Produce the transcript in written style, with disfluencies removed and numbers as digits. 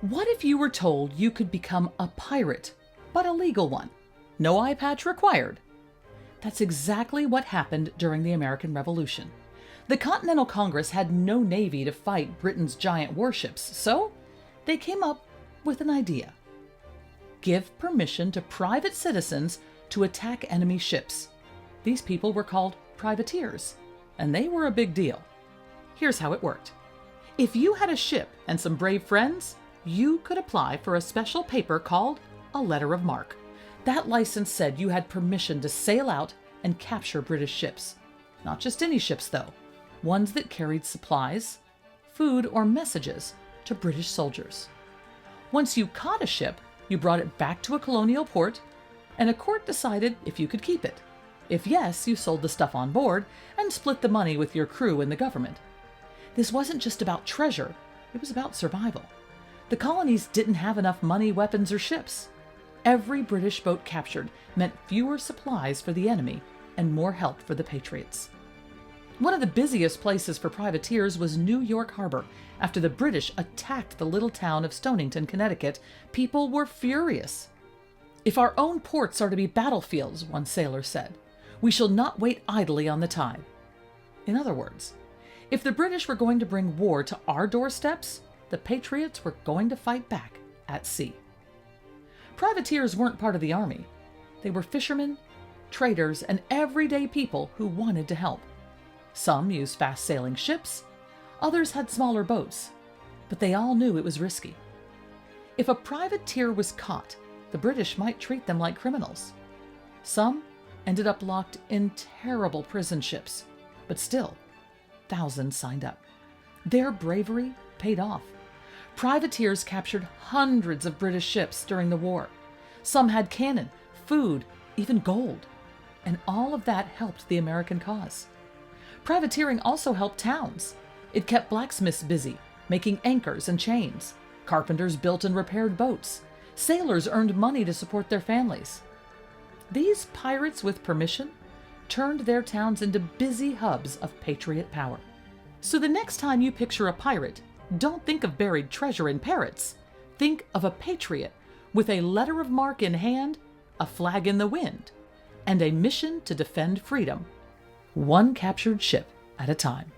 What if you were told you could become a pirate, but a legal one? No eye patch required. That's exactly what happened during the American Revolution. The Continental Congress had no navy to fight Britain's giant warships, so they came up with an idea. Give permission to private citizens to attack enemy ships. These people were called privateers, and they were a big deal. Here's how it worked. If you had a ship and some brave friends, you could apply for a special paper called a letter of marque. That license said you had permission to sail out and capture British ships. Not just any ships, though. Ones that carried supplies, food, or messages to British soldiers. Once you caught a ship, you brought it back to a colonial port, and a court decided if you could keep it. If yes, you sold the stuff on board and split the money with your crew and the government. This wasn't just about treasure, it was about survival. The colonies didn't have enough money, weapons, or ships. Every British boat captured meant fewer supplies for the enemy and more help for the Patriots. One of the busiest places for privateers was New York Harbor. After the British attacked the little town of Stonington, Connecticut, people were furious. "If our own ports are to be battlefields," one sailor said, "we shall not wait idly on the tide." In other words, if the British were going to bring war to our doorsteps, the Patriots were going to fight back at sea. Privateers weren't part of the army. They were fishermen, traders, and everyday people who wanted to help. Some used fast-sailing ships, others had smaller boats, but they all knew it was risky. If a privateer was caught, the British might treat them like criminals. Some ended up locked in terrible prison ships, but still, thousands signed up. Their bravery paid off. Privateers captured hundreds of British ships during the war. Some had cannon, food, even gold. And all of that helped the American cause. Privateering also helped towns. It kept blacksmiths busy, making anchors and chains. Carpenters built and repaired boats. Sailors earned money to support their families. These pirates with permission turned their towns into busy hubs of patriot power. So the next time you picture a pirate, don't think of buried treasure and parrots. Think of a patriot with a letter of marque in hand, a flag in the wind, and a mission to defend freedom, one captured ship at a time.